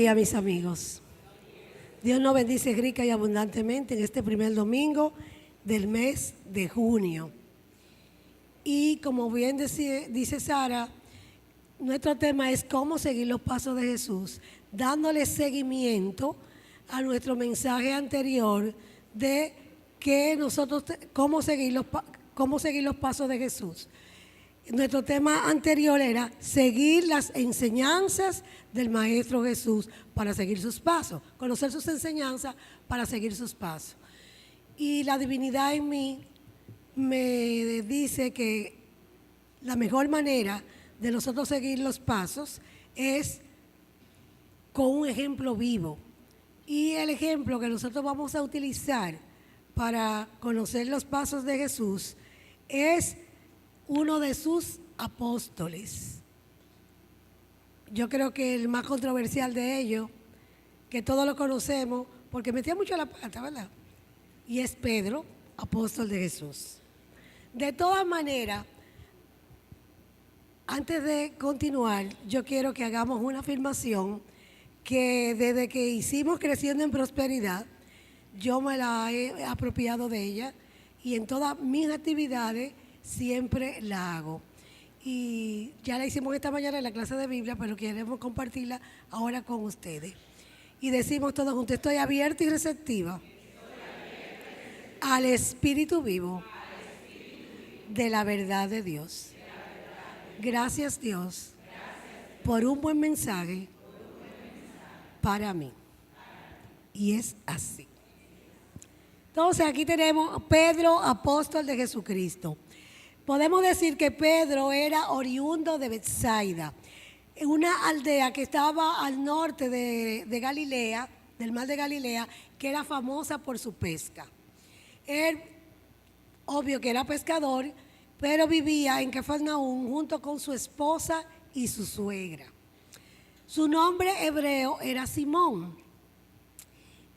días, mis amigos. Dios nos bendice rica y abundantemente en este primer domingo del mes de junio. Y como bien dice Sara, nuestro tema es cómo seguir los pasos de Jesús, dándole seguimiento a nuestro mensaje anterior de que nosotros cómo seguir los pasos de Jesús. Nuestro tema anterior era seguir las enseñanzas del Maestro Jesús para seguir sus pasos, conocer sus enseñanzas para seguir sus pasos. Y la divinidad en mí me dice que la mejor manera de nosotros seguir los pasos es con un ejemplo vivo. Y el ejemplo que nosotros vamos a utilizar para conocer los pasos de Jesús es uno de sus apóstoles. Yo creo que el más controversial de ellos, que todos lo conocemos, porque metía mucho la pata, ¿verdad? Y es Pedro, apóstol de Jesús. De todas maneras, antes de continuar, yo quiero que hagamos una afirmación que desde que hicimos Creciendo en Prosperidad, yo me la he apropiado de ella y en todas mis actividades siempre la hago. Y ya la hicimos esta mañana en la clase de Biblia, pero queremos compartirla ahora con ustedes. Y decimos todos juntos: estoy abierta y receptiva al Espíritu vivo de la verdad de Dios. Gracias, Dios, por un buen mensaje para mí. Y es así. Entonces aquí tenemos Pedro, apóstol de Jesucristo. Podemos decir que Pedro era oriundo de Betsaida, una aldea que estaba al norte de Galilea, del mar de Galilea, que era famosa por su pesca. Él, obvio que era pescador, pero vivía en Cafarnaúm junto con su esposa y su suegra. Su nombre hebreo era Simón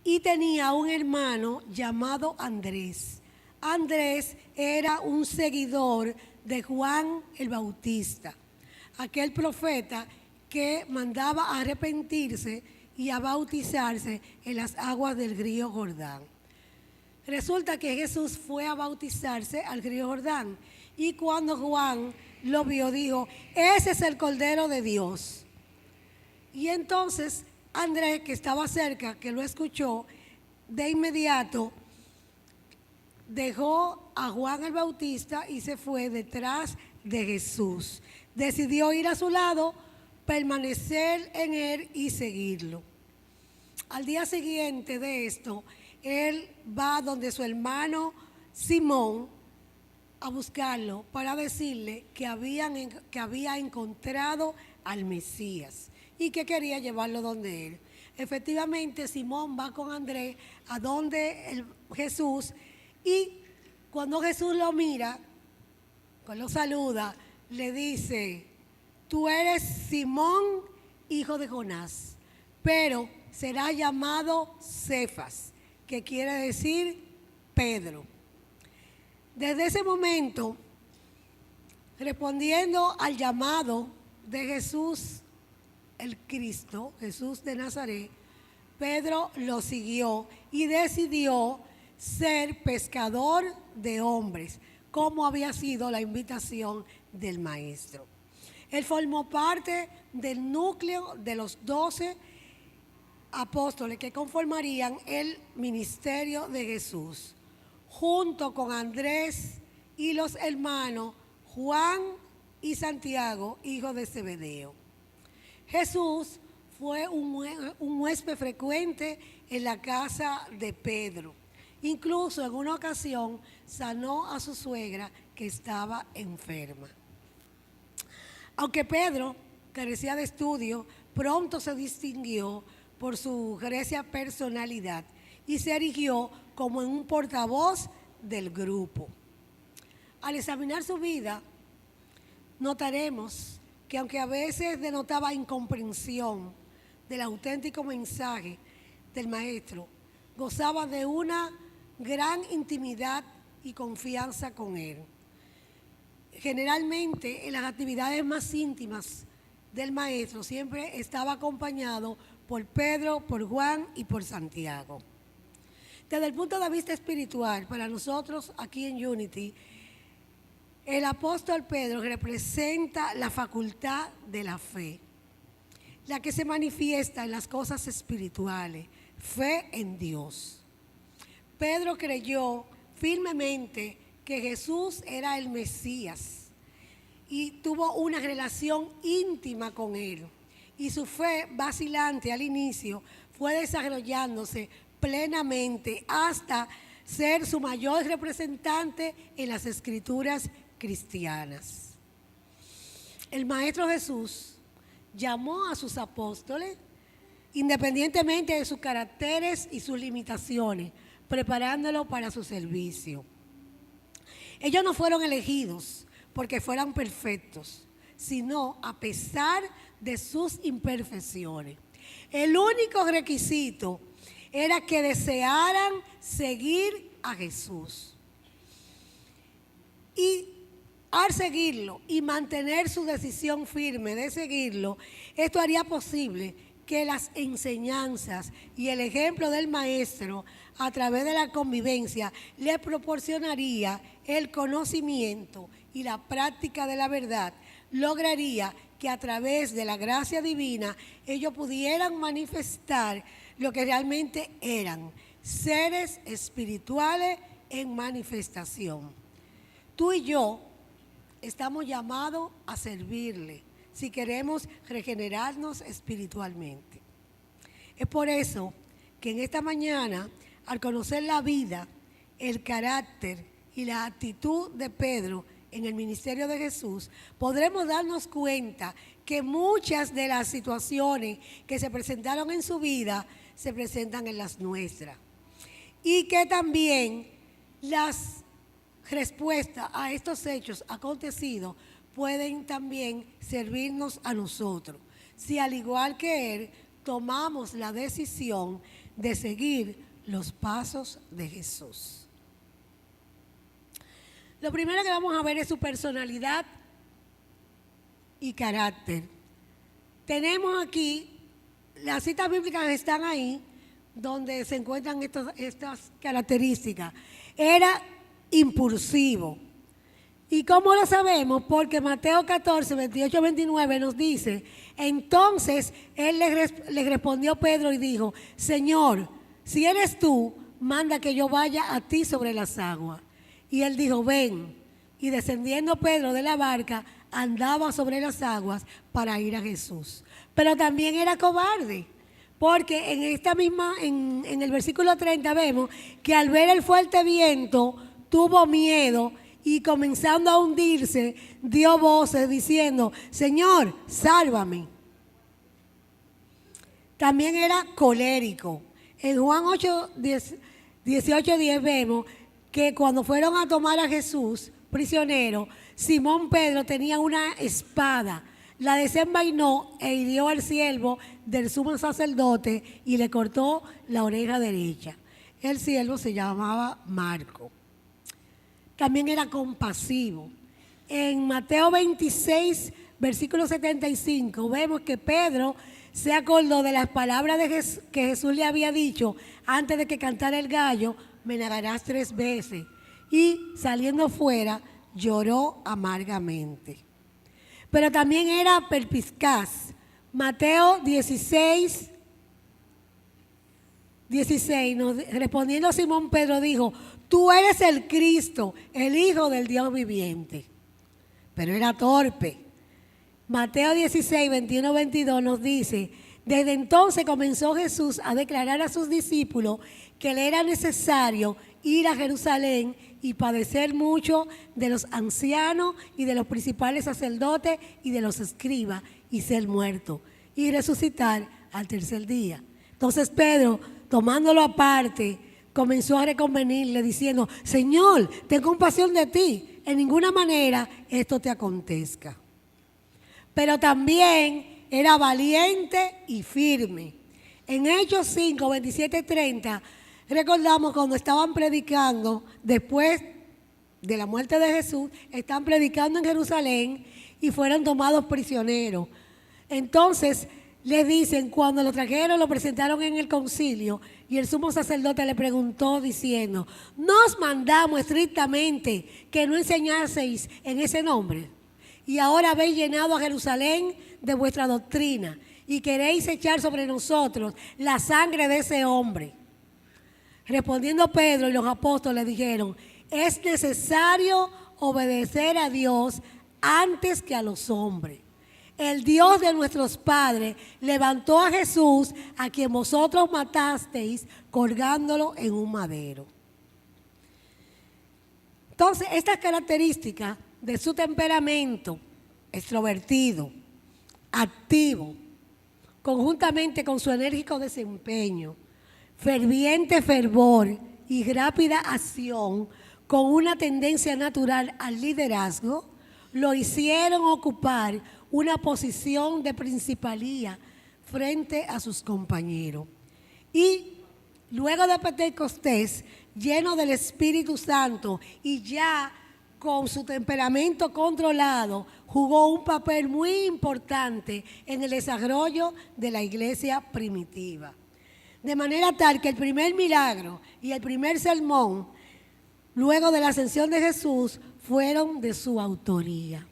y tenía un hermano llamado Andrés. Andrés era un seguidor de Juan el Bautista, aquel profeta que mandaba a arrepentirse y a bautizarse en las aguas del río Jordán. Resulta que Jesús fue a bautizarse al río Jordán y cuando Juan lo vio dijo: ese es el Cordero de Dios. Y entonces Andrés, que estaba cerca, que lo escuchó, de inmediato dejó a Juan el Bautista y se fue detrás de Jesús. Decidió ir a su lado, permanecer en él y seguirlo. Al día siguiente de esto, él va donde su hermano Simón a buscarlo para decirle que había encontrado al Mesías y que quería llevarlo donde él. Efectivamente, Simón va con Andrés a donde Jesús. Y cuando Jesús lo mira, lo saluda, le dice: tú eres Simón, hijo de Jonás, pero será llamado Cefas, que quiere decir Pedro. Desde ese momento, respondiendo al llamado de Jesús, el Cristo, Jesús de Nazaret, Pedro lo siguió y decidió ser pescador de hombres, como había sido la invitación del Maestro. Él formó parte del núcleo de los 12 apóstoles que conformarían el ministerio de Jesús, junto con Andrés y los hermanos Juan y Santiago, hijos de Zebedeo. Jesús fue un huésped frecuente en la casa de Pedro. Incluso en una ocasión sanó a su suegra que estaba enferma. Aunque Pedro carecía de estudio, pronto se distinguió por su recia personalidad y se erigió como en un portavoz del grupo. Al examinar su vida, notaremos que aunque a veces denotaba incomprensión del auténtico mensaje del Maestro, gozaba de una gran intimidad y confianza con él. Generalmente en las actividades más íntimas del Maestro siempre estaba acompañado por Pedro, por Juan y por Santiago. Desde el punto de vista espiritual, para nosotros aquí en Unity, el apóstol Pedro representa la facultad de la fe, la que se manifiesta en las cosas espirituales, fe en Dios. Pedro creyó firmemente que Jesús era el Mesías y tuvo una relación íntima con él. Y su fe vacilante al inicio fue desarrollándose plenamente hasta ser su mayor representante en las escrituras cristianas. El Maestro Jesús llamó a sus apóstoles independientemente de sus caracteres y sus limitaciones, preparándolos para su servicio. Ellos no fueron elegidos porque fueran perfectos, sino a pesar de sus imperfecciones. El único requisito era que desearan seguir a Jesús. Y al seguirlo y mantener su decisión firme de seguirlo, esto haría posible que las enseñanzas y el ejemplo del Maestro a través de la convivencia le proporcionaría el conocimiento y la práctica de la verdad, lograría que a través de la gracia divina ellos pudieran manifestar lo que realmente eran, seres espirituales en manifestación. Tú y yo estamos llamados a servirle si queremos regenerarnos espiritualmente. Es por eso que en esta mañana, al conocer la vida, el carácter y la actitud de Pedro en el ministerio de Jesús, podremos darnos cuenta que muchas de las situaciones que se presentaron en su vida se presentan en las nuestras. Y que también las respuestas a estos hechos acontecidos pueden también servirnos a nosotros, si al igual que él tomamos la decisión de seguir los pasos de Jesús. Lo primero que vamos a ver es su personalidad y carácter. Tenemos aquí, las citas bíblicas están ahí, donde se encuentran estas características. Era impulsivo. ¿Y cómo lo sabemos? Porque Mateo 14, 28, 29 nos dice: entonces él le respondió Pedro y dijo: Señor, si eres tú, manda que yo vaya a ti sobre las aguas. Y él dijo: ven. Y descendiendo Pedro de la barca, andaba sobre las aguas para ir a Jesús. Pero también era cobarde, porque en el versículo 30 vemos que al ver el fuerte viento tuvo miedo y comenzando a hundirse, dio voces diciendo: Señor, sálvame. También era colérico. En Juan 8, 18, 10 vemos que cuando fueron a tomar a Jesús prisionero, Simón Pedro tenía una espada, la desenvainó e hirió al siervo del sumo sacerdote y le cortó la oreja derecha. El siervo se llamaba Marco. También era compasivo. En Mateo 26, versículo 75, vemos que Pedro se acordó de las palabras que Jesús le había dicho antes de que cantara el gallo: me negarás 3 veces. Y saliendo fuera, lloró amargamente. Pero también era perspicaz. Mateo 16, respondiendo Simón Pedro dijo: tú eres el Cristo, el Hijo del Dios viviente. Pero era torpe. Mateo 16, 21, 22 nos dice: desde entonces comenzó Jesús a declarar a sus discípulos que le era necesario ir a Jerusalén y padecer mucho de los ancianos y de los principales sacerdotes y de los escribas, y ser muerto y resucitar al tercer día. Entonces Pedro, tomándolo aparte, comenzó a reconvenirle diciendo: Señor, ten compasión de ti, en ninguna manera esto te acontezca. Pero también era valiente y firme. En Hechos 5, 27, 30, recordamos cuando estaban predicando, después de la muerte de Jesús, están predicando en Jerusalén y fueron tomados prisioneros. Entonces, le dicen, cuando lo trajeron, lo presentaron en el concilio, y el sumo sacerdote le preguntó diciendo, nos mandamos estrictamente que no enseñaseis en ese nombre, y ahora habéis llenado a Jerusalén de vuestra doctrina, y queréis echar sobre nosotros la sangre de ese hombre. Respondiendo Pedro y los apóstoles dijeron, es necesario obedecer a Dios antes que a los hombres. El Dios de nuestros padres levantó a Jesús, a quien vosotros matasteis, colgándolo en un madero. Entonces, estas características de su temperamento extrovertido, activo, conjuntamente con su enérgico desempeño, ferviente fervor y rápida acción, con una tendencia natural al liderazgo, lo hicieron ocupar una posición de principalía frente a sus compañeros. Y luego de Pentecostés, lleno del Espíritu Santo y ya con su temperamento controlado, jugó un papel muy importante en el desarrollo de la iglesia primitiva. De manera tal que el primer milagro y el primer sermón, luego de la ascensión de Jesús, fueron de su autoría.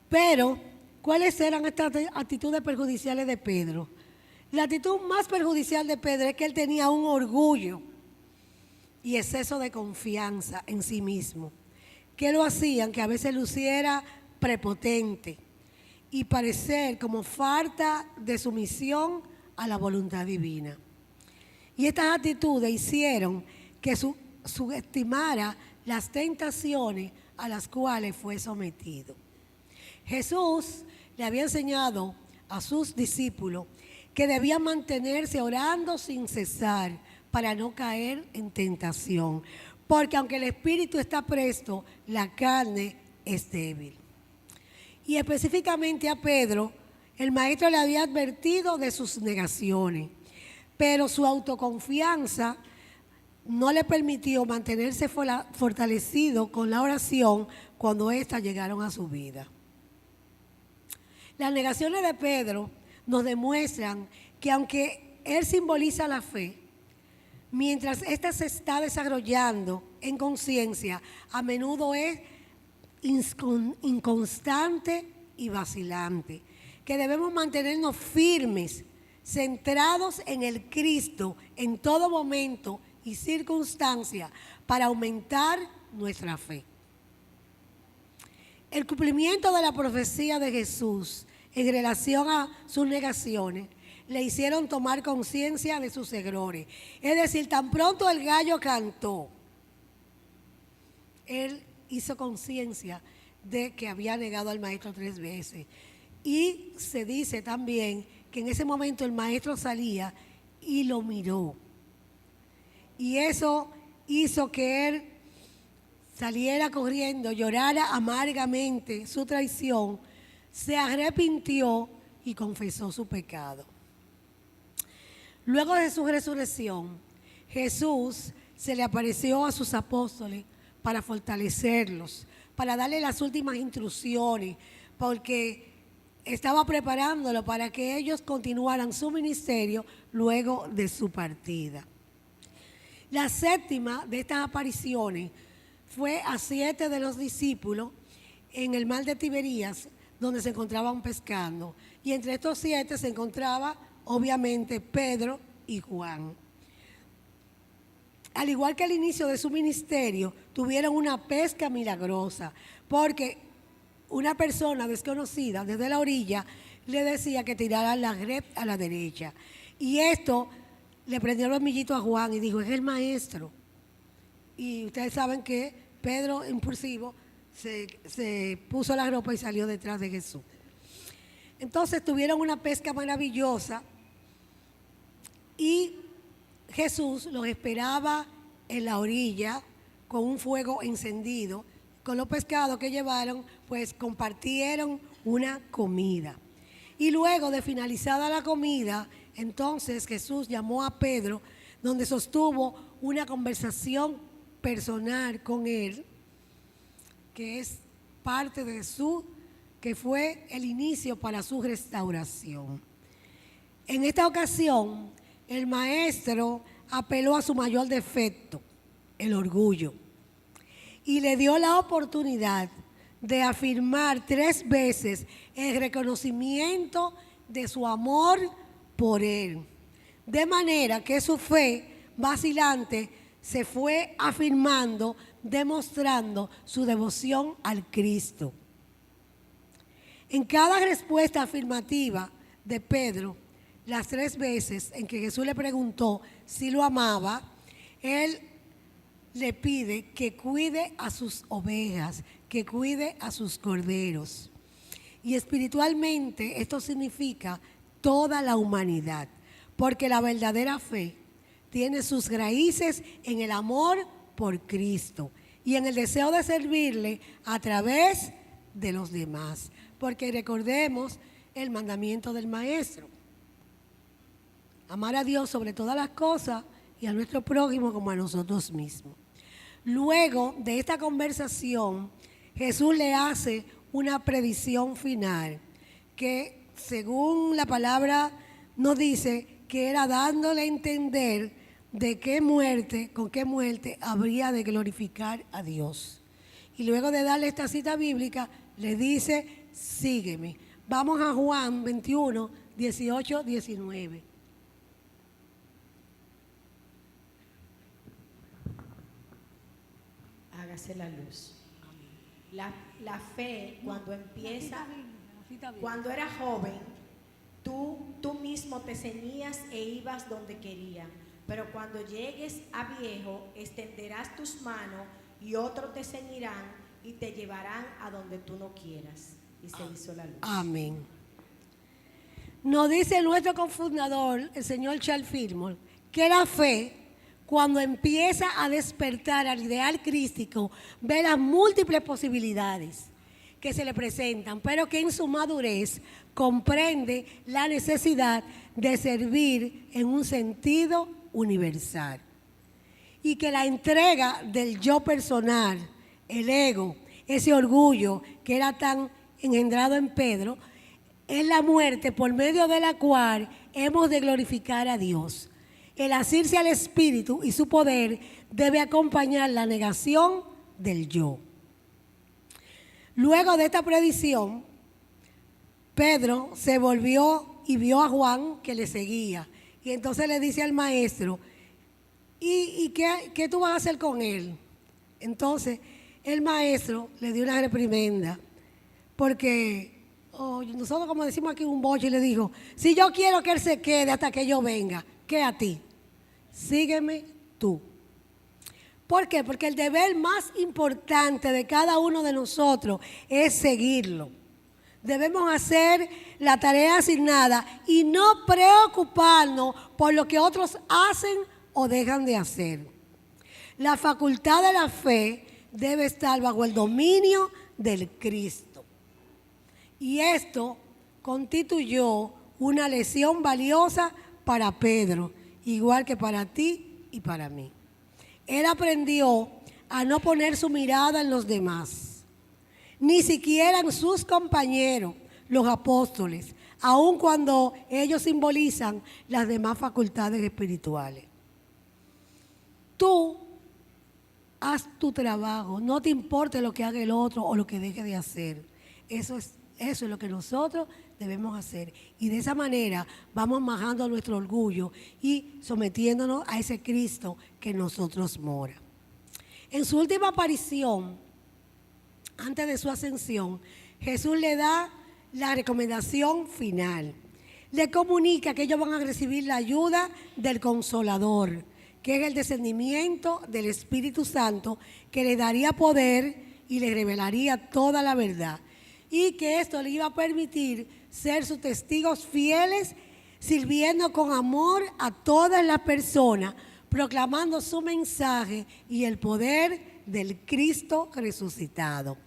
Pero, ¿cuáles eran estas actitudes perjudiciales de Pedro? La actitud más perjudicial de Pedro es que él tenía un orgullo y exceso de confianza en sí mismo, que lo hacían que a veces luciera prepotente y parecer como falta de sumisión a la voluntad divina. Y estas actitudes hicieron que subestimara las tentaciones a las cuales fue sometido. Jesús le había enseñado a sus discípulos que debían mantenerse orando sin cesar para no caer en tentación, porque aunque el espíritu está presto, la carne es débil. Y específicamente a Pedro, el maestro le había advertido de sus negaciones, pero su autoconfianza no le permitió mantenerse fortalecido con la oración cuando éstas llegaron a su vida. Las negaciones de Pedro nos demuestran que aunque él simboliza la fe, mientras ésta se está desarrollando en conciencia, a menudo es inconstante y vacilante, que debemos mantenernos firmes, centrados en el Cristo en todo momento y circunstancia para aumentar nuestra fe. El cumplimiento de la profecía de Jesús en relación a sus negaciones le hicieron tomar conciencia de sus errores. Es decir, tan pronto el gallo cantó, él hizo conciencia de que había negado al maestro 3 veces. Y se dice también que en ese momento el maestro salía y lo miró. Y eso hizo que él saliera corriendo, llorara amargamente su traición, se arrepintió y confesó su pecado. Luego de su resurrección, Jesús se le apareció a sus apóstoles para fortalecerlos, para darle las últimas instrucciones, porque estaba preparándolo para que ellos continuaran su ministerio luego de su partida. La séptima de estas apariciones fue a 7 de los discípulos en el mar de Tiberías, donde se encontraban pescando. Y entre estos 7 se encontraba, obviamente, Pedro y Juan. Al igual que al inicio de su ministerio, tuvieron una pesca milagrosa, porque una persona desconocida desde la orilla le decía que tirara la red a la derecha. Y esto le prendió el hormiguito a Juan y dijo, es el maestro. Y ustedes saben que Pedro, impulsivo, se puso la ropa y salió detrás de Jesús. Entonces tuvieron una pesca maravillosa y Jesús los esperaba en la orilla con un fuego encendido. Con los pescados que llevaron, pues compartieron una comida. Y luego de finalizada la comida, entonces Jesús llamó a Pedro, donde sostuvo una conversación personal con él, que es parte de su que fue el inicio para su restauración. En esta ocasión, el maestro apeló a su mayor defecto, el orgullo, y le dio la oportunidad de afirmar 3 veces el reconocimiento de su amor por él, de manera que su fe vacilante se fue afirmando, demostrando su devoción al Cristo. En cada respuesta afirmativa de Pedro, las 3 veces en que Jesús le preguntó si lo amaba, él le pide que cuide a sus ovejas, que cuide a sus corderos. Y espiritualmente esto significa toda la humanidad, porque la verdadera fe tiene sus raíces en el amor por Cristo y en el deseo de servirle a través de los demás. Porque recordemos el mandamiento del Maestro: amar a Dios sobre todas las cosas y a nuestro prójimo como a nosotros mismos. Luego de esta conversación, Jesús le hace una predicción final que, según la palabra nos dice, que era dándole a entender de qué muerte, con qué muerte habría de glorificar a Dios. Y luego de darle esta cita bíblica, le dice: sígueme. Vamos a Juan 21, 18, 19. Hágase la luz. La fe, cuando empieza, cuando era joven, tú mismo te ceñías e ibas donde quería. Pero cuando llegues a viejo, extenderás tus manos y otros te ceñirán y te llevarán a donde tú no quieras. Y se hizo la luz. Amén. Nos dice nuestro cofundador, el señor Charles Fillmore, que la fe, cuando empieza a despertar al ideal crístico, ve las múltiples posibilidades que se le presentan, pero que en su madurez comprende la necesidad de servir en un sentido universal. Y que la entrega del yo personal, el ego, ese orgullo que era tan engendrado en Pedro, es la muerte por medio de la cual hemos de glorificar a Dios. El asirse al Espíritu y su poder debe acompañar la negación del yo. Luego de esta predicción, Pedro se volvió y vio a Juan que le seguía. Y entonces le dice al maestro: ¿y qué tú vas a hacer con él? Entonces el maestro le dio una reprimenda, porque nosotros, como decimos aquí, un boche, y le dijo: si yo quiero que él se quede hasta que yo venga, ¿qué a ti? Sígueme tú. ¿Por qué? Porque el deber más importante de cada uno de nosotros es seguirlo. Debemos hacer la tarea asignada y no preocuparnos por lo que otros hacen o dejan de hacer. La facultad de la fe debe estar bajo el dominio del Cristo. Y esto constituyó una lección valiosa para Pedro, igual que para ti y para mí. Él aprendió a no poner su mirada en los demás, ni siquiera en sus compañeros, los apóstoles, aun cuando ellos simbolizan las demás facultades espirituales. Tú haz tu trabajo, no te importe lo que haga el otro o lo que deje de hacer. Eso es lo que nosotros debemos hacer. Y de esa manera vamos bajando nuestro orgullo y sometiéndonos a ese Cristo que en nosotros mora. En su última aparición, antes de su ascensión, Jesús le da la recomendación final. Le comunica que ellos van a recibir la ayuda del Consolador, que es el descendimiento del Espíritu Santo, que le daría poder y le revelaría toda la verdad. Y que esto le iba a permitir ser sus testigos fieles, sirviendo con amor a todas las personas, proclamando su mensaje y el poder del Cristo resucitado.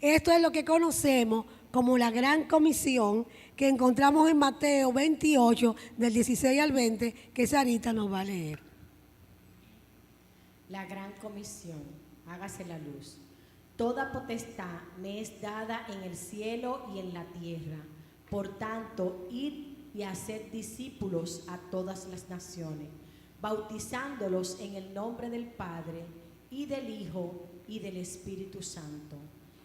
Esto es lo que conocemos como la Gran Comisión, que encontramos en Mateo 28, del 16 al 20, que Sarita nos va a leer. La Gran Comisión, hágase la luz. Toda potestad me es dada en el cielo y en la tierra. Por tanto, id y haced discípulos a todas las naciones, bautizándolos en el nombre del Padre, y del Hijo, y del Espíritu Santo,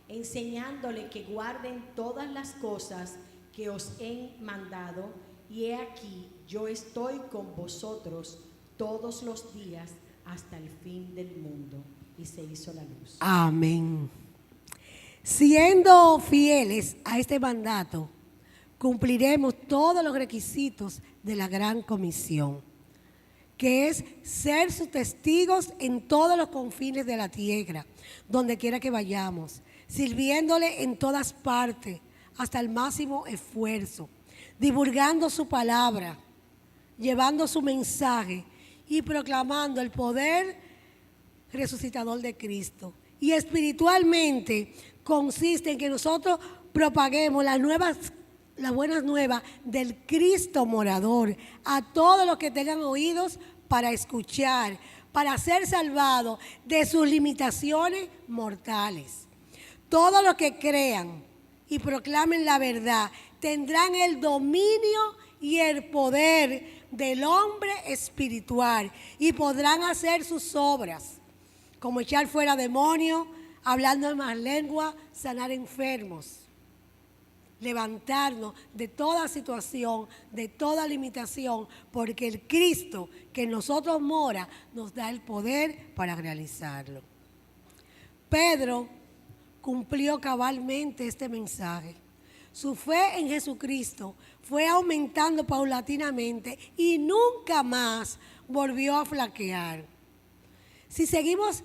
enseñándole que guarden todas las cosas que os he mandado, y he aquí, yo estoy con vosotros todos los días hasta el fin del mundo. Y se hizo la luz. Amén. Siendo fieles a este mandato, cumpliremos todos los requisitos de la gran comisión, que es ser sus testigos en todos los confines de la tierra, donde quiera que vayamos, sirviéndole en todas partes, hasta el máximo esfuerzo, divulgando su palabra, llevando su mensaje y proclamando el poder resucitador de Cristo. Y espiritualmente consiste en que nosotros propaguemos las buenas nuevas del Cristo morador a todos los que tengan oídos para escuchar, para ser salvados de sus limitaciones mortales. Todos los que crean y proclamen la verdad tendrán el dominio y el poder del hombre espiritual y podrán hacer sus obras, como echar fuera demonios, hablando en más lengua, sanar enfermos, levantarnos de toda situación, de toda limitación, porque el Cristo que en nosotros mora nos da el poder para realizarlo. Pedro cumplió cabalmente este mensaje. Su fe en Jesucristo fue aumentando paulatinamente y nunca más volvió a flaquear. Si seguimos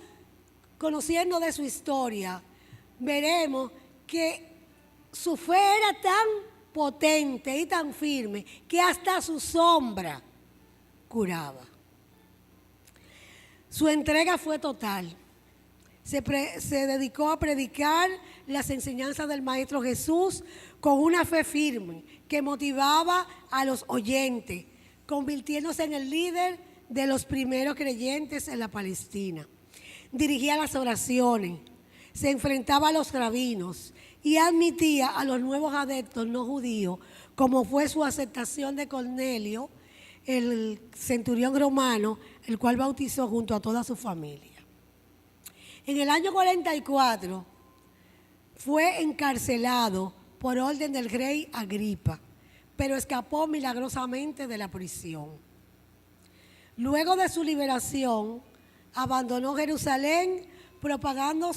conociendo de su historia, veremos que su fe era tan potente y tan firme que hasta su sombra curaba. Su entrega fue total. Se dedicó a predicar las enseñanzas del Maestro Jesús con una fe firme que motivaba a los oyentes, convirtiéndose en el líder de los primeros creyentes en la Palestina. Dirigía las oraciones, se enfrentaba a los rabinos y admitía a los nuevos adeptos no judíos, como fue su aceptación de Cornelio, el centurión romano, el cual bautizó junto a toda su familia. En el año 44 fue encarcelado por orden del rey Agripa, pero escapó milagrosamente de la prisión. Luego de su liberación, abandonó Jerusalén, propagando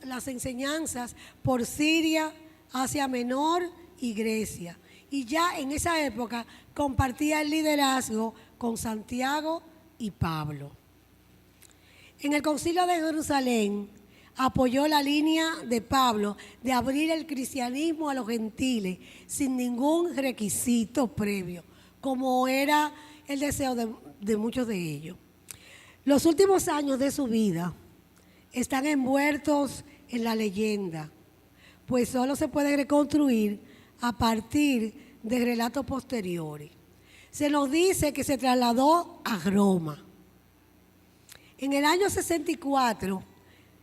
las enseñanzas por Siria, Asia Menor y Grecia. Y ya en esa época compartía el liderazgo con Santiago y Pablo. En el Concilio de Jerusalén apoyó la línea de Pablo de abrir el cristianismo a los gentiles sin ningún requisito previo, como era el deseo de muchos de ellos. Los últimos años de su vida están envueltos en la leyenda, pues solo se puede reconstruir a partir de relatos posteriores. Se nos dice que se trasladó a Roma. En el año 64,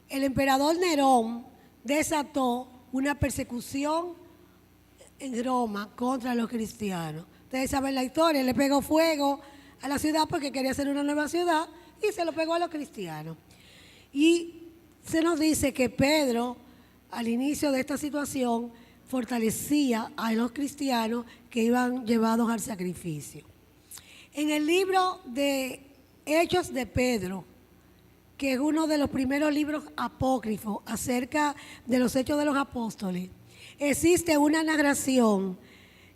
el emperador Nerón desató una persecución en Roma contra los cristianos. Ustedes saben la historia, le pegó fuego a la ciudad porque quería hacer una nueva ciudad y se lo pegó a los cristianos. Y se nos dice que Pedro, al inicio de esta situación, fortalecía a los cristianos que iban llevados al sacrificio. En el libro de Hechos de Pedro, que es uno de los primeros libros apócrifos acerca de los hechos de los apóstoles, existe una narración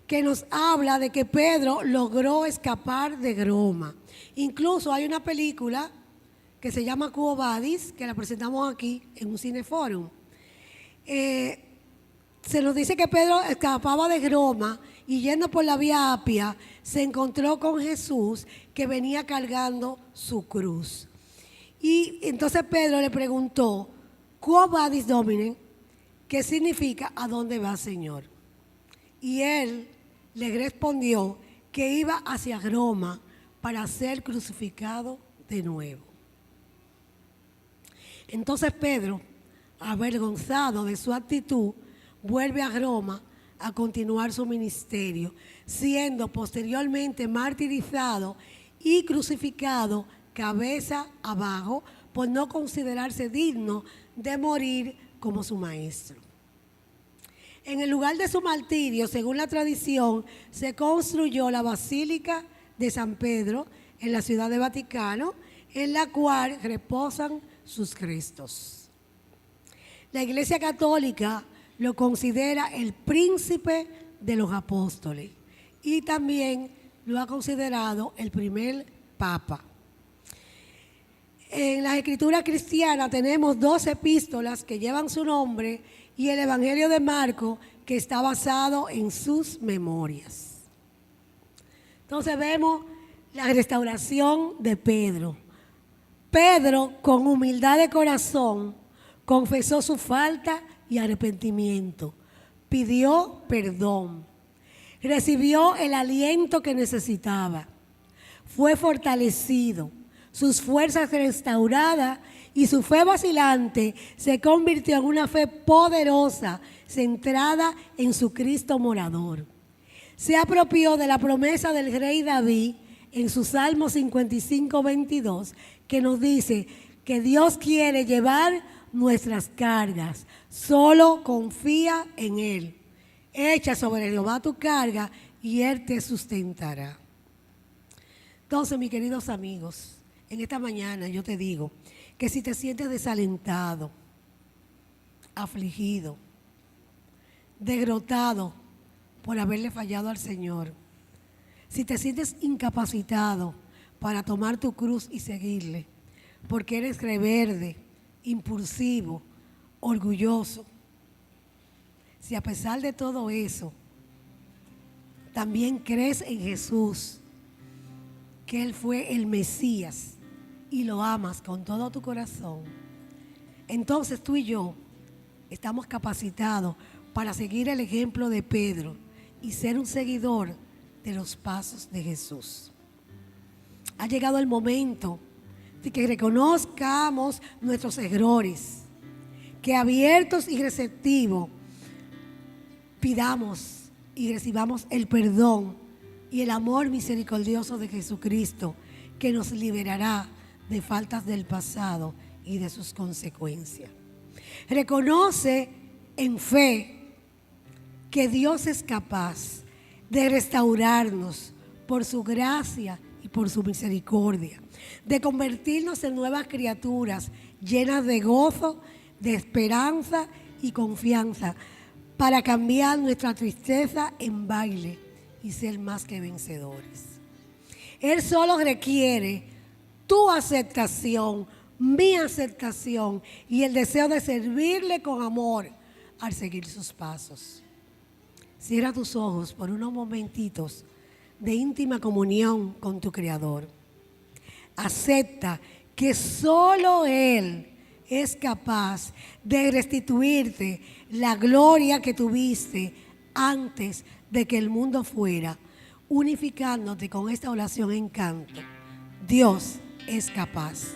que nos habla de que Pedro logró escapar de Roma. Incluso hay una película que se llama Quo Vadis, que la presentamos aquí en un cineforum. Se nos dice que Pedro escapaba de Roma y yendo por la vía Apia se encontró con Jesús que venía cargando su cruz. Y entonces Pedro le preguntó, Quo Vadis Domine, ¿qué significa a dónde va, Señor? Y él le respondió que iba hacia Roma para ser crucificado de nuevo. Entonces Pedro, avergonzado de su actitud, vuelve a Roma a continuar su ministerio, siendo posteriormente martirizado y crucificado cabeza abajo por no considerarse digno de morir como su maestro. En el lugar de su martirio, según la tradición, se construyó la Basílica de San Pedro en la ciudad de Vaticano, en la cual reposan sus restos. La Iglesia Católica lo considera el príncipe de los apóstoles y también lo ha considerado el primer papa. En las escrituras cristianas tenemos 2 epístolas que llevan su nombre y el Evangelio de Marcos, que está basado en sus memorias. Entonces vemos la restauración de Pedro. Pedro, con humildad de corazón, confesó su falta y arrepentimiento, pidió perdón, recibió el aliento que necesitaba, fue fortalecido, sus fuerzas restauradas y su fe vacilante se convirtió en una fe poderosa, centrada en su Cristo morador. Se apropió de la promesa del rey David en su Salmo 55, 22, que nos dice que Dios quiere llevar nuestras cargas, solo confía en Él. Echa sobre Jehová tu carga y Él te sustentará. Entonces, mis queridos amigos, en esta mañana yo te digo que si te sientes desalentado, afligido, derrotado por haberle fallado al Señor, si te sientes incapacitado para tomar tu cruz y seguirle, porque eres rebelde, impulsivo, orgulloso, si a pesar de todo eso también crees en Jesús, que Él fue el Mesías y lo amas con todo tu corazón, entonces tú y yo estamos capacitados para seguir el ejemplo de Pedro y ser un seguidor de los pasos de Jesús. Ha llegado el momento de que reconozcamos nuestros errores, que abiertos y receptivos pidamos y recibamos el perdón y el amor misericordioso de Jesucristo, que nos liberará de faltas del pasado y de sus consecuencias. Reconoce en fe que Dios es capaz de restaurarnos por su gracia y por su misericordia, de convertirnos en nuevas criaturas llenas de gozo, de esperanza y confianza, para cambiar nuestra tristeza en baile y ser más que vencedores. Él solo requiere tu aceptación, mi aceptación y el deseo de servirle con amor al seguir sus pasos. Cierra tus ojos por unos momentitos de íntima comunión con tu Creador. Acepta que solo Él es capaz de restituirte la gloria que tuviste antes de que el mundo fuera, unificándote con esta oración en canto. Dios es capaz.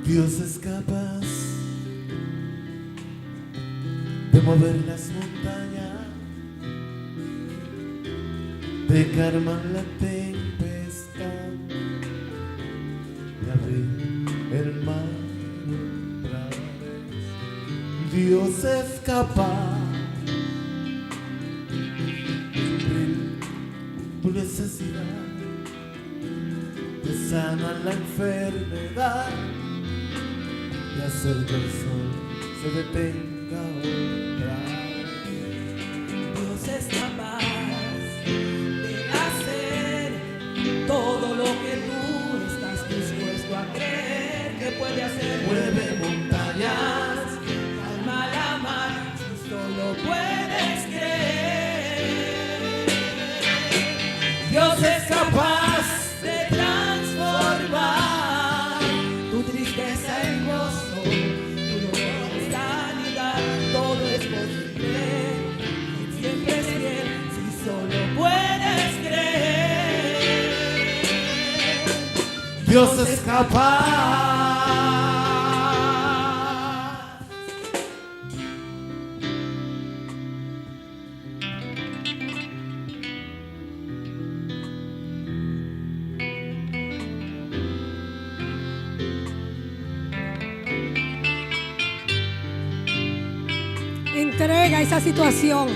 Dios es capaz de mover las montañas, de calmar la tempestad, de abrir el mar otra vez. Dios es capaz de suplir tu necesidad, de sanar la enfermedad, de hacer que el sol se detenga otra vez. Dios es capaz de hacer todo lo que tú estás dispuesto a creer que puede hacer. Mueve montañas, Calma la mar, si solo puede. Dios es capaz. Entrega esa situación.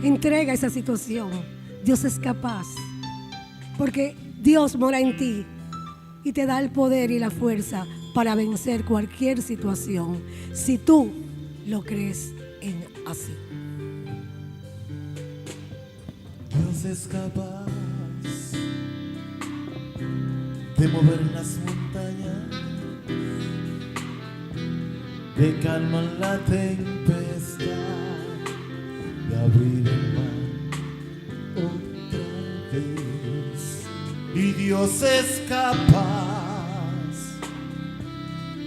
Entrega esa situación. Dios es capaz. Porque Dios mora en ti y te da el poder y la fuerza para vencer cualquier situación. Si tú lo crees en así. Dios es capaz de mover las montañas, de calmar la tempestad, de abrir el mar otra vez. Y Dios es capaz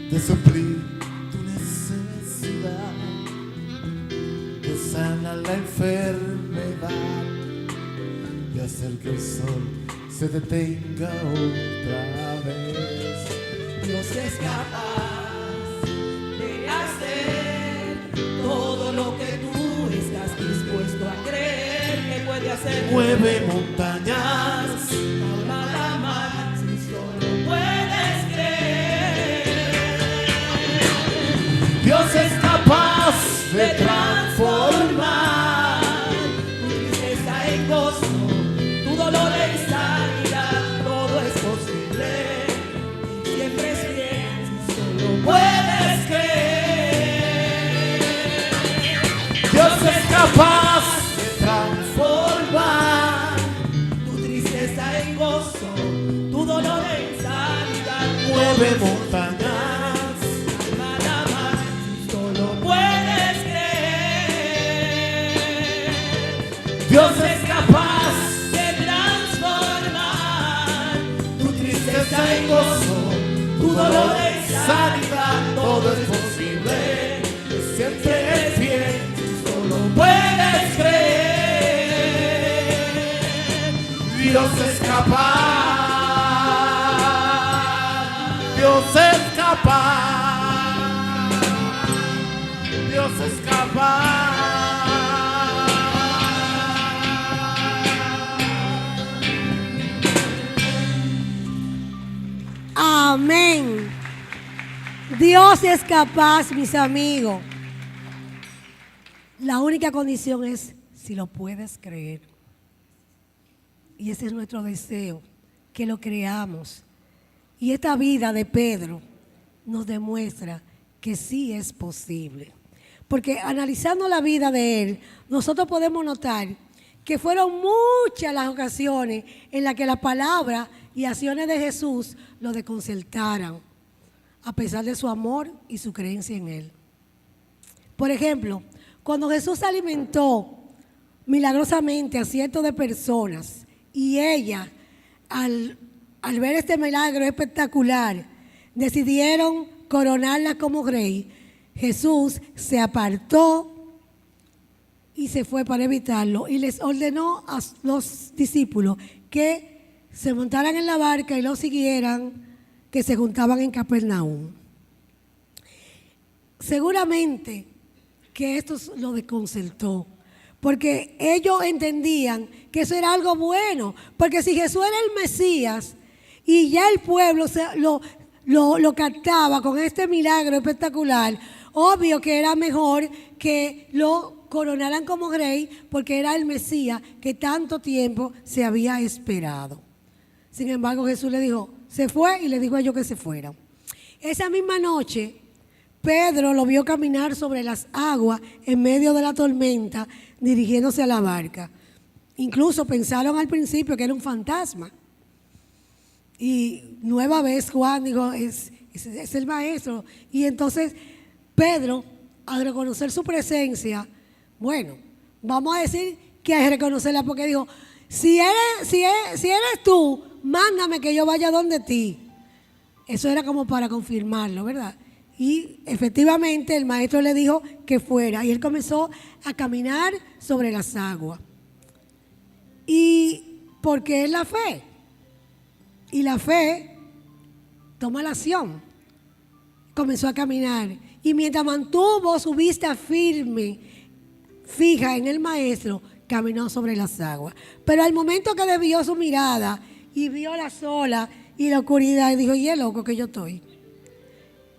de suplir tu necesidad, de sanar la enfermedad, de hacer que el sol se detenga otra vez. Dios es capaz de hacer todo lo que tú estás dispuesto a creer que puede hacer. Mueve montañas, Calma la mar, si solo puedes creer. Dios es capaz de transformar Tu tristeza en gozo, tu dolor en sanidad, todo es posible. Siempre es bien, si solo puedes creer. Dios es capaz de transformar. Tu tristeza en gozo, tu dolor en sanidad, Mueve montañas, calma la mar, si solo puedes creer. Dios es capaz De transformar tu tristeza en gozo, tu dolor en sanidad, todo es posible. Siempre es fiel, solo puedes creer. Dios es capaz, Dios es capaz, Dios es capaz. Amén. Dios es capaz, mis amigos. La única condición es si lo puedes creer. Y ese es nuestro deseo, que lo creamos. Y esta vida de Pedro nos demuestra que sí es posible. Porque analizando la vida de él, nosotros podemos notar que fueron muchas las ocasiones en las que la palabra y acciones de Jesús lo desconcertaran, a pesar de su amor y su creencia en él. Por ejemplo, cuando Jesús alimentó milagrosamente a cientos de personas y ella, al ver este milagro espectacular, decidieron coronarla como rey, Jesús se apartó y se fue para evitarlo y les ordenó a los discípulos que se montaran en la barca y lo siguieran, que se juntaban en Capernaum. Seguramente que esto lo desconcertó, porque ellos entendían que eso era algo bueno, porque si Jesús era el Mesías y ya el pueblo lo captaba con este milagro espectacular, obvio que era mejor que lo coronaran como rey, porque era el Mesías que tanto tiempo se había esperado. Sin embargo, Jesús le dijo, se fue y le dijo a ellos que se fueran. Esa misma noche, Pedro lo vio caminar sobre las aguas en medio de la tormenta, dirigiéndose a la barca. Incluso pensaron al principio que era un fantasma. Y nueva vez Juan dijo, es el maestro. Y entonces Pedro, al reconocer su presencia, bueno, vamos a decir que hay que reconocerla, porque dijo, si eres tú, mándame que yo vaya donde ti. Eso era como para confirmarlo, ¿verdad? Y efectivamente el maestro le dijo que fuera y él comenzó a caminar sobre las aguas. ¿Y por qué es la fe? Y la fe toma la acción. Comenzó a caminar. Y mientras mantuvo su vista firme, fija en el maestro, caminó sobre las aguas. Pero al momento que desvió su mirada y vio las olas y la oscuridad, y dijo, y es loco que yo estoy,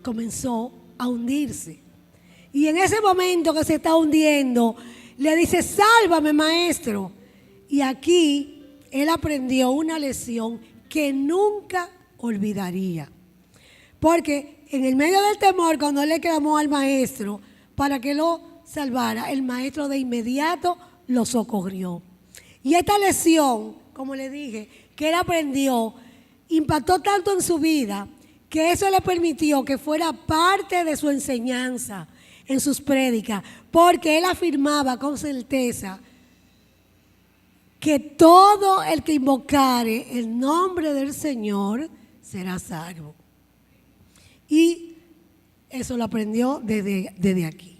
comenzó a hundirse. Y en ese momento que se está hundiendo, le dice, sálvame, maestro. Y aquí él aprendió una lección que nunca olvidaría. Porque en el medio del temor, cuando él le clamó al maestro para que lo salvara, el maestro de inmediato lo socorrió. Y esta lección, como le dije, que él aprendió, impactó tanto en su vida que eso le permitió que fuera parte de su enseñanza en sus prédicas, porque él afirmaba con certeza que todo el que invocare el nombre del Señor será salvo. Y eso lo aprendió desde aquí.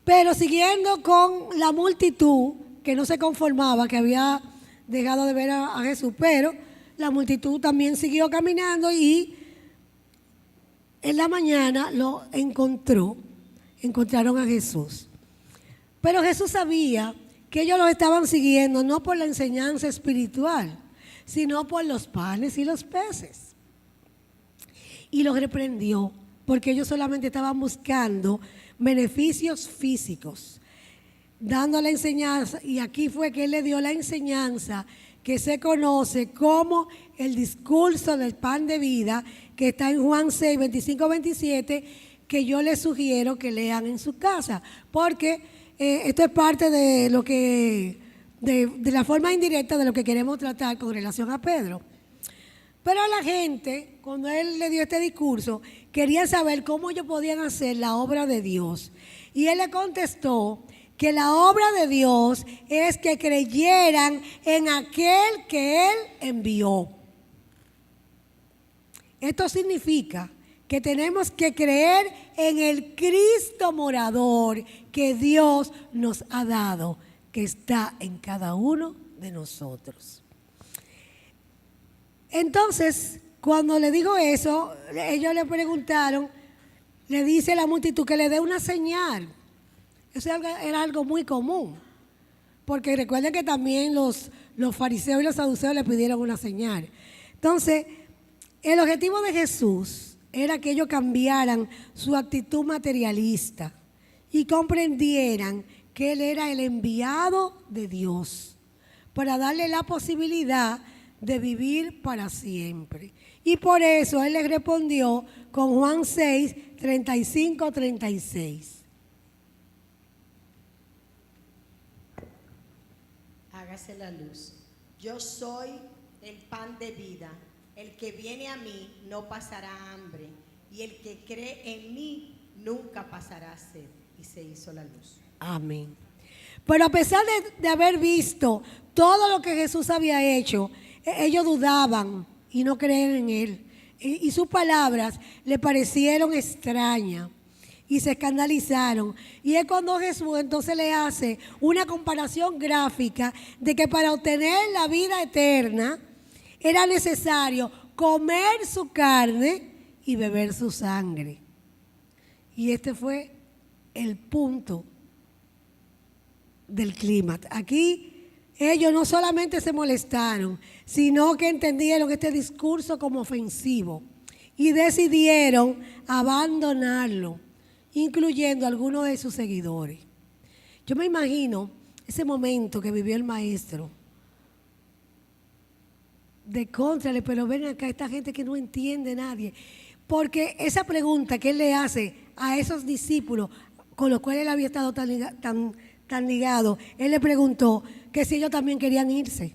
Pero siguiendo con la multitud que no se conformaba, que había dejado de ver a Jesús, pero la multitud también siguió caminando y en la mañana lo encontraron a Jesús. Pero Jesús sabía que ellos los estaban siguiendo no por la enseñanza espiritual, sino por los panes y los peces. Y los reprendió porque ellos solamente estaban buscando beneficios físicos, dando la enseñanza, y aquí fue que él le dio la enseñanza que se conoce como el discurso del pan de vida, que está en Juan 6, 25, 27, que yo les sugiero que lean en su casa, porque esto es parte de lo que, de la forma indirecta de lo que queremos tratar con relación a Pedro. Pero la gente, cuando él le dio este discurso, quería saber cómo ellos podían hacer la obra de Dios. Y él le contestó que la obra de Dios es que creyeran en aquel que él envió. Esto significa que tenemos que creer en el Cristo morador que Dios nos ha dado, que está en cada uno de nosotros. Entonces, cuando le dijo eso, ellos le preguntaron, le dice la multitud que le dé una señal. Eso era algo muy común, porque recuerden que también los fariseos y los saduceos le pidieron una señal. Entonces, el objetivo de Jesús era que ellos cambiaran su actitud materialista y comprendieran que Él era el enviado de Dios para darle la posibilidad de vivir para siempre. Y por eso Él les respondió con Juan 6, 35, 36. Hágase la luz. Yo soy el pan de vida. El que viene a mí no pasará hambre, y el que cree en mí nunca pasará sed. Y se hizo la luz. Amén. Pero a pesar de haber visto todo lo que Jesús había hecho, ellos dudaban y no creían en Él. Y sus palabras le parecieron extrañas y se escandalizaron. Y es cuando Jesús entonces le hace una comparación gráfica de que para obtener la vida eterna era necesario comer su carne y beber su sangre. Y este fue el punto del clímax. Aquí ellos no solamente se molestaron, sino que entendieron este discurso como ofensivo y decidieron abandonarlo, incluyendo a algunos de sus seguidores. Yo me imagino ese momento que vivió el maestro de contrale, pero ven acá, esta gente que no entiende nadie. Porque esa pregunta que él le hace a esos discípulos con los cuales él había estado tan ligado, él le preguntó que si ellos también querían irse.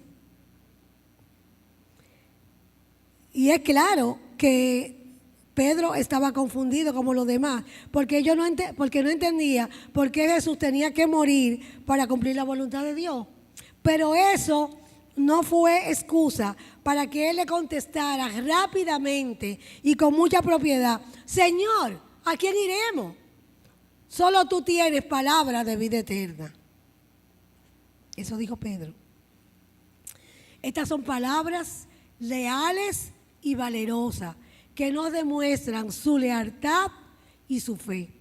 Y es claro que Pedro estaba confundido como los demás, porque porque no entendía por qué Jesús tenía que morir para cumplir la voluntad de Dios. Pero eso no fue excusa para que él le contestara rápidamente y con mucha propiedad: Señor, ¿a quién iremos? Solo tú tienes palabra de vida eterna. Eso dijo Pedro. Estas son palabras leales y valerosas que nos demuestran su lealtad y su fe.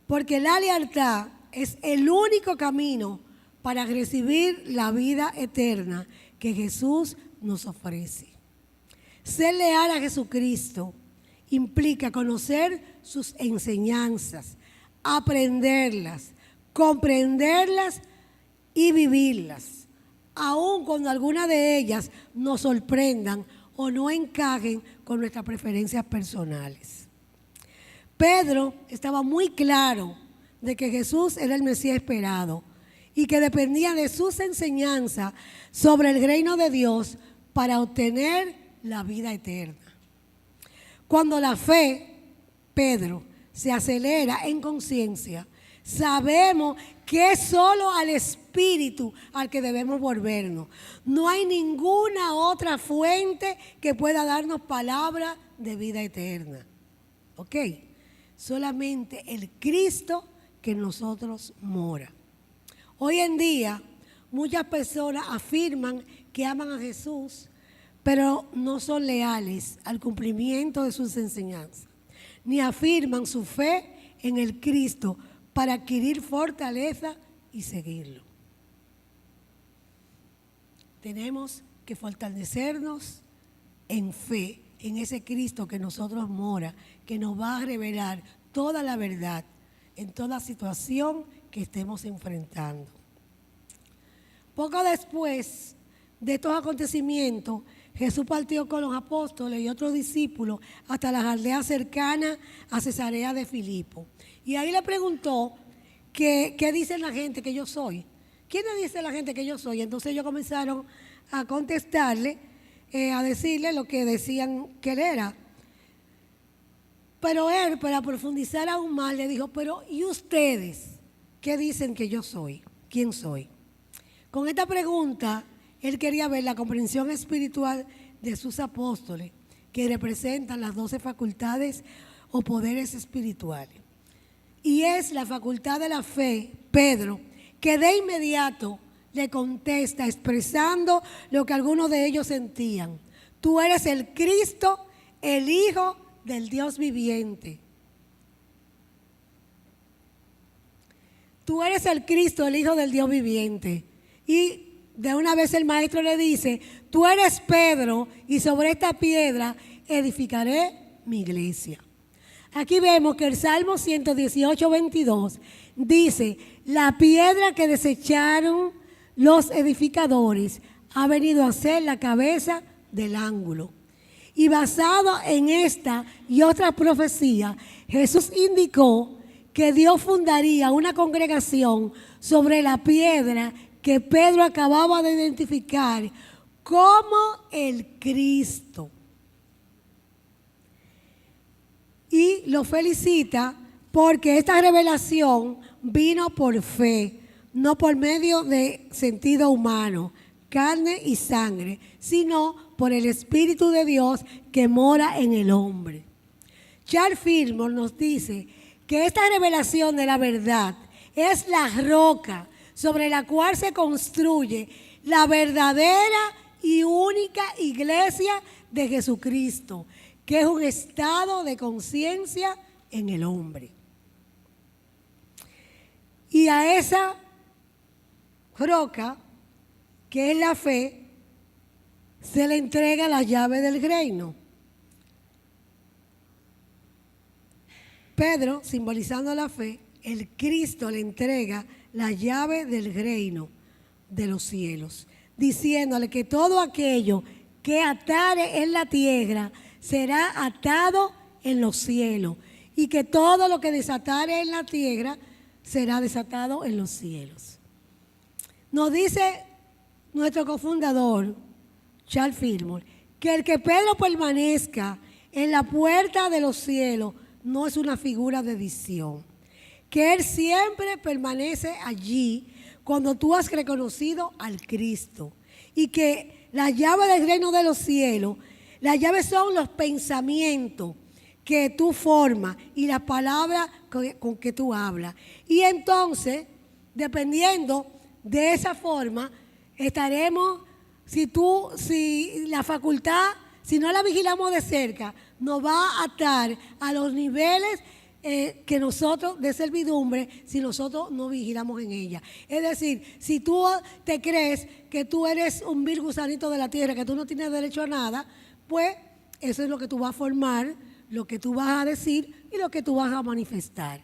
Porque la lealtad es el único camino para recibir la vida eterna que Jesús nos ofrece. Ser leal a Jesucristo implica conocer sus enseñanzas, aprenderlas, comprenderlas y vivirlas, aun cuando algunas de ellas nos sorprendan o no encajen con nuestras preferencias personales. Pedro estaba muy claro de que Jesús era el Mesías esperado y que dependía de sus enseñanzas sobre el reino de Dios para obtener la vida eterna. Cuando la fe, Pedro, se acelera en conciencia, sabemos que es solo al Espíritu al que debemos volvernos. No hay ninguna otra fuente que pueda darnos palabra de vida eterna. ¿Ok? Solamente el Cristo que en nosotros mora. Hoy en día, muchas personas afirman que aman a Jesús, pero no son leales al cumplimiento de sus enseñanzas, ni afirman su fe en el Cristo para adquirir fortaleza y seguirlo. Tenemos que fortalecernos en fe, en ese Cristo que en nosotros mora, que nos va a revelar toda la verdad en toda situación que estemos enfrentando. Poco después de estos acontecimientos, Jesús partió con los apóstoles y otros discípulos hasta las aldeas cercanas a Cesarea de Filipo. Y ahí le preguntó, ¿qué dice la gente que yo soy? ¿Quién le dice la gente que yo soy? Entonces ellos comenzaron a contestarle, a decirle lo que decían que él era. Pero él, para profundizar aún más, le dijo, pero ¿y ustedes qué dicen que yo soy? ¿Quién soy? Con esta pregunta, él quería ver la comprensión espiritual de sus apóstoles, que representan las 12 facultades o poderes espirituales. Y es la facultad de la fe, Pedro, que de inmediato le contesta expresando lo que algunos de ellos sentían. Tú eres el Cristo, el Hijo del Dios viviente. Tú eres el Cristo, el Hijo del Dios viviente. Y de una vez el maestro le dice, tú eres Pedro y sobre esta piedra edificaré mi iglesia. Aquí vemos que el Salmo 118, 22 dice, la piedra que desecharon los edificadores ha venido a ser la cabeza del ángulo. Y basado en esta y otra profecía, Jesús indicó que Dios fundaría una congregación sobre la piedra que Pedro acababa de identificar como el Cristo. Y lo felicita porque esta revelación vino por fe, no por medio de sentido humano, carne y sangre, sino por el Espíritu de Dios que mora en el hombre. Charles Fillmore nos dice que esta revelación de la verdad es la roca sobre la cual se construye la verdadera y única iglesia de Jesucristo, que es un estado de conciencia en el hombre. Y a esa roca, que es la fe, se le entrega la llave del reino. Pedro, simbolizando la fe, el Cristo le entrega la llave del reino de los cielos, diciéndole que todo aquello que atare en la tierra será atado en los cielos y que todo lo que desatare en la tierra será desatado en los cielos. Nos dice nuestro cofundador, Charles Fillmore, que el que Pedro permanezca en la puerta de los cielos no es una figura de visión, que Él siempre permanece allí cuando tú has reconocido al Cristo y que la llave del reino de los cielos, las llaves son los pensamientos que tú formas y las palabras con que tú hablas. Y entonces, dependiendo de esa forma, estaremos, si la facultad, si no la vigilamos de cerca, nos va a atar a los niveles que nosotros de servidumbre si nosotros no vigilamos en ella. Es decir, si tú te crees que tú eres un vil gusanito de la tierra, que tú no tienes derecho a nada, pues eso es lo que tú vas a formar, lo que tú vas a decir y lo que tú vas a manifestar.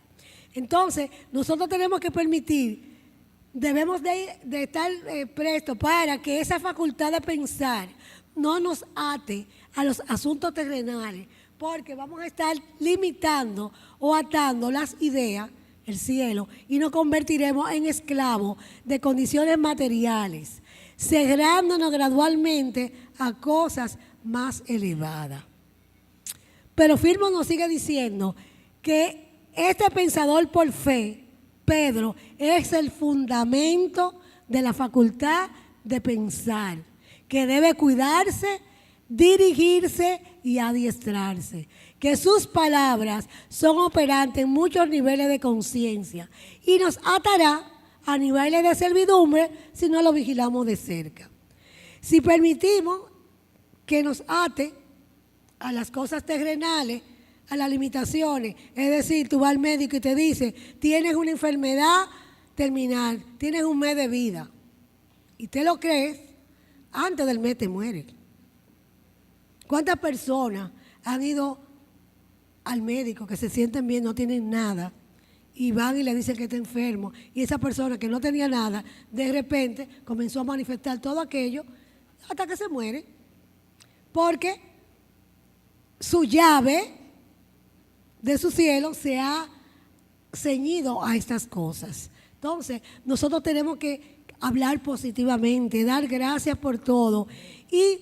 Entonces, nosotros tenemos que permitir, debemos de estar prestos para que esa facultad de pensar no nos ate a los asuntos terrenales, porque vamos a estar limitando o atando las ideas, el cielo, y nos convertiremos en esclavos de condiciones materiales, cerrándonos gradualmente a cosas más elevadas. Pero Firmo nos sigue diciendo que este pensador por fe, Pedro, es el fundamento de la facultad de pensar, que debe cuidarse, dirigirse y adiestrarse, que sus palabras son operantes en muchos niveles de conciencia y nos atará a niveles de servidumbre si no lo vigilamos de cerca. Si permitimos que nos ate a las cosas terrenales, a las limitaciones, es decir, tú vas al médico y te dice, tienes una enfermedad terminal, tienes un mes de vida, y te lo crees, antes del mes te mueres. ¿Cuántas personas han ido al médico que se sienten bien, no tienen nada, y van y le dicen que está enfermo, y esa persona que no tenía nada, de repente comenzó a manifestar todo aquello hasta que se muere? Porque su llave de su cielo se ha ceñido a estas cosas. Entonces, nosotros tenemos que hablar positivamente, dar gracias por todo y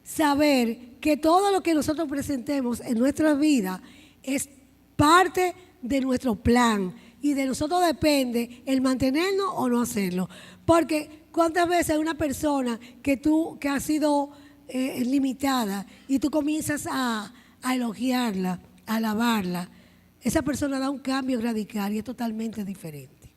saber que todo lo que nosotros presentemos en nuestra vida es parte de nuestro plan y de nosotros depende el mantenernos o no hacerlo. Porque cuántas veces una persona que ha sido limitada y tú comienzas a elogiarla, a alabarla, esa persona da un cambio radical y es totalmente diferente.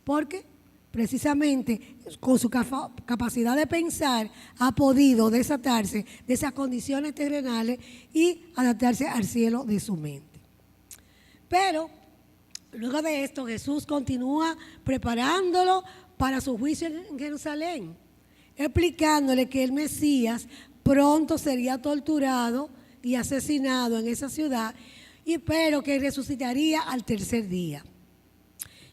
Porque precisamente con su capacidad de pensar ha podido desatarse de esas condiciones terrenales y adaptarse al cielo de su mente. Pero luego de esto Jesús continúa preparándolo para su juicio en Jerusalén, explicándole que el Mesías pronto sería torturado y asesinado en esa ciudad, pero que resucitaría al tercer día.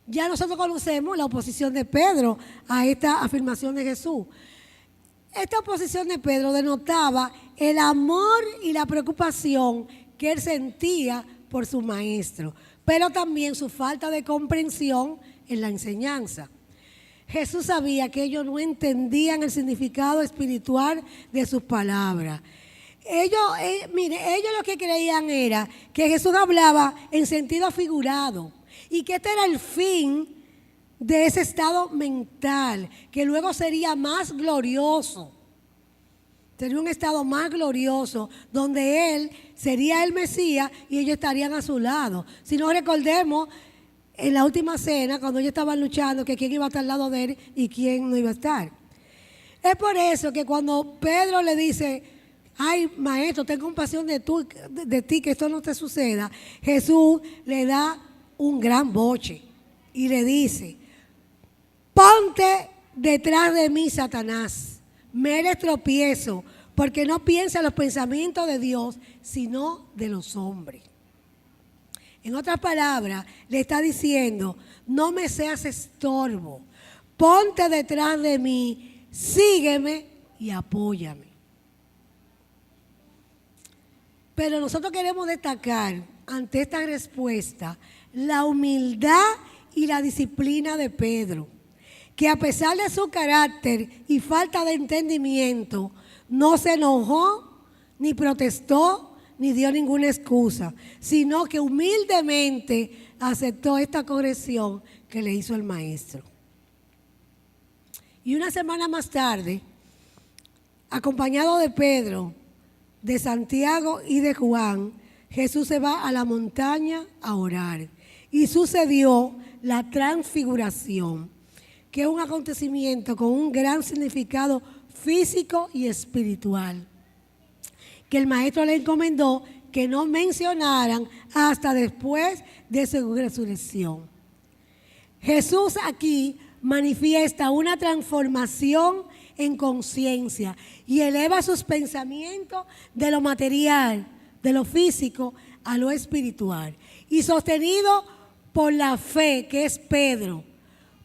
Ya nosotros conocemos la oposición de Pedro a esta afirmación de Jesús. Esta oposición de Pedro denotaba el amor y la preocupación que él sentía por su maestro, pero también su falta de comprensión en la enseñanza. Jesús sabía que ellos no entendían el significado espiritual de sus palabras. Ellos lo que creían era que Jesús hablaba en sentido figurado y que este era el fin de ese estado mental, que luego sería más glorioso. Sería un estado más glorioso donde Él sería el Mesías y ellos estarían a su lado. Si no, recordemos en la última cena, cuando ellos estaban luchando, que quién iba a estar al lado de Él y quién no iba a estar. Es por eso que cuando Pedro le dice, ay, maestro, ten compasión de ti, que esto no te suceda, Jesús le da un gran boche y le dice, ponte detrás de mí, Satanás, me eres tropiezo, porque no piensas los pensamientos de Dios, sino de los hombres. En otras palabras, le está diciendo, no me seas estorbo, ponte detrás de mí, sígueme y apóyame. Pero nosotros queremos destacar ante esta respuesta la humildad y la disciplina de Pedro, que a pesar de su carácter y falta de entendimiento, no se enojó, ni protestó, ni dio ninguna excusa, sino que humildemente aceptó esta corrección que le hizo el maestro. Y una semana más tarde, acompañado de Pedro, de Santiago y de Juan, Jesús se va a la montaña a orar. Y sucedió la transfiguración, que es un acontecimiento con un gran significado físico y espiritual, que el maestro le encomendó que no mencionaran hasta después de su resurrección. Jesús aquí manifiesta una transformación en conciencia y eleva sus pensamientos de lo material, de lo físico, a lo espiritual. Y sostenido por la fe, que es Pedro,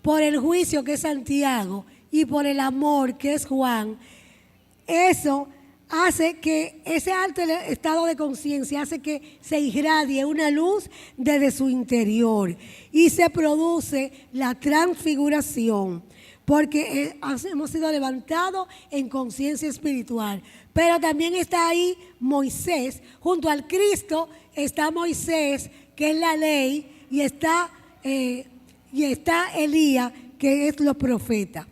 por el juicio, que es Santiago, y por el amor, que es Juan, eso hace que ese alto estado de conciencia hace que se irradie una luz desde su interior y se produce la transfiguración, porque hemos sido levantados en conciencia espiritual. Pero también está ahí Moisés, junto al Cristo está Moisés, que es la ley, y está Elías, que es los profetas.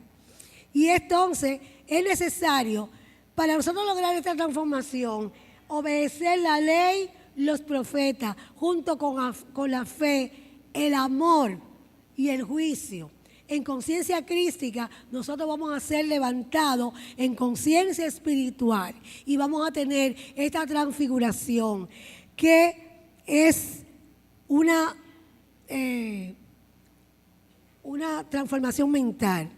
Y entonces es necesario, para nosotros lograr esta transformación, obedecer la ley, los profetas, junto con la fe, el amor y el juicio. En conciencia crística, nosotros vamos a ser levantados en conciencia espiritual y vamos a tener esta transfiguración, que es una transformación mental.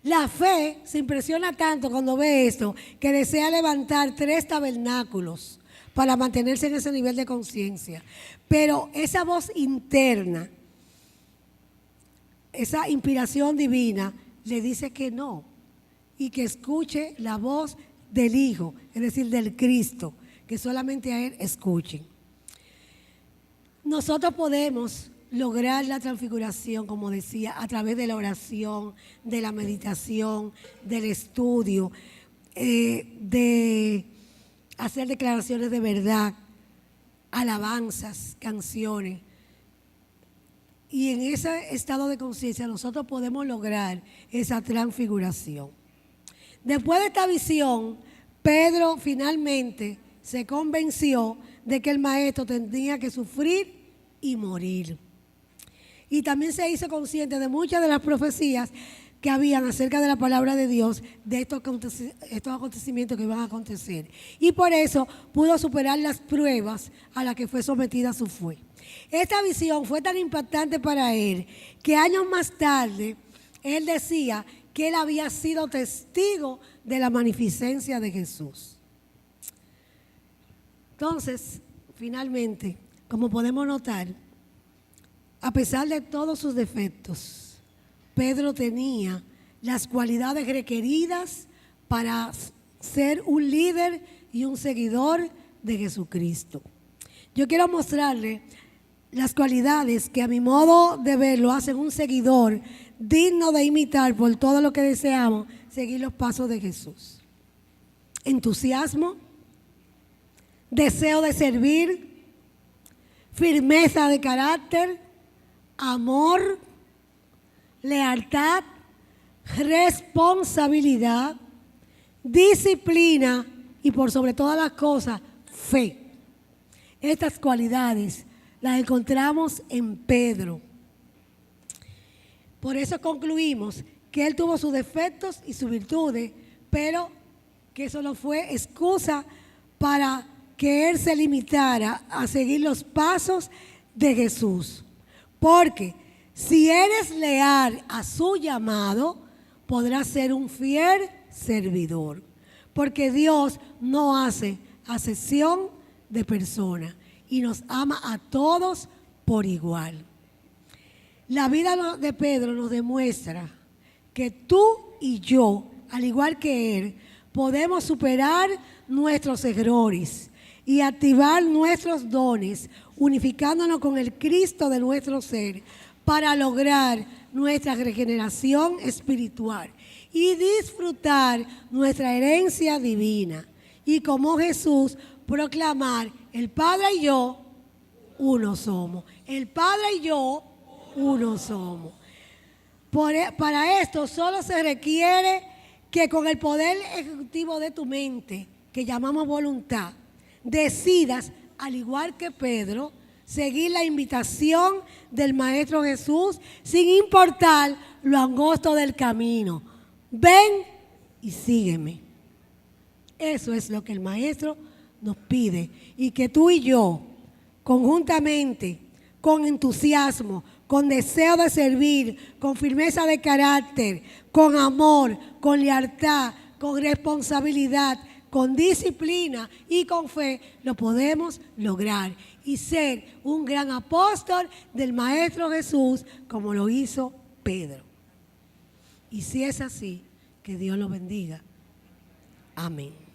La fe se impresiona tanto cuando ve esto que desea levantar 3 tabernáculos para mantenerse en ese nivel de conciencia. Pero esa voz interna, esa inspiración divina, le dice que no y que escuche la voz del Hijo, es decir, del Cristo, que solamente a Él escuchen. Nosotros podemos lograr la transfiguración, como decía, a través de la oración, de la meditación, del estudio, de hacer declaraciones de verdad, alabanzas, canciones. Y en ese estado de conciencia nosotros podemos lograr esa transfiguración. Después de esta visión, Pedro finalmente se convenció de que el maestro tendría que sufrir y morir. Y también se hizo consciente de muchas de las profecías que habían acerca de la palabra de Dios, de estos acontecimientos que iban a acontecer. Y por eso pudo superar las pruebas a las que fue sometida su fe. Esta visión fue tan impactante para él que años más tarde él decía que él había sido testigo de la magnificencia de Jesús. Entonces, finalmente, como podemos notar, a pesar de todos sus defectos, Pedro tenía las cualidades requeridas para ser un líder y un seguidor de Jesucristo. Yo quiero mostrarle las cualidades que a mi modo de verlo hacen un seguidor digno de imitar por todo lo que deseamos seguir los pasos de Jesús. Entusiasmo, deseo de servir, firmeza de carácter, amor, lealtad, responsabilidad, disciplina y por sobre todas las cosas, fe. Estas cualidades las encontramos en Pedro. Por eso concluimos que él tuvo sus defectos y sus virtudes, pero que eso no fue excusa para que él se limitara a seguir los pasos de Jesús. Porque si eres leal a su llamado, podrás ser un fiel servidor. Porque Dios no hace acepción de personas y nos ama a todos por igual. La vida de Pedro nos demuestra que tú y yo, al igual que él, podemos superar nuestros errores y activar nuestros dones, unificándonos con el Cristo de nuestro ser para lograr nuestra regeneración espiritual y disfrutar nuestra herencia divina. Y como Jesús, proclamar: el Padre y yo, uno somos. El Padre y yo, uno somos. Para esto solo se requiere que con el poder ejecutivo de tu mente, que llamamos voluntad, decidas, al igual que Pedro, seguir la invitación del Maestro Jesús sin importar lo angosto del camino. Ven y sígueme. Eso es lo que el Maestro nos pide, y que tú y yo, conjuntamente, con entusiasmo, con deseo de servir, con firmeza de carácter, con amor, con lealtad, con responsabilidad, con disciplina y con fe, lo podemos lograr y ser un gran apóstol del Maestro Jesús, como lo hizo Pedro. Y si es así, que Dios lo bendiga. Amén.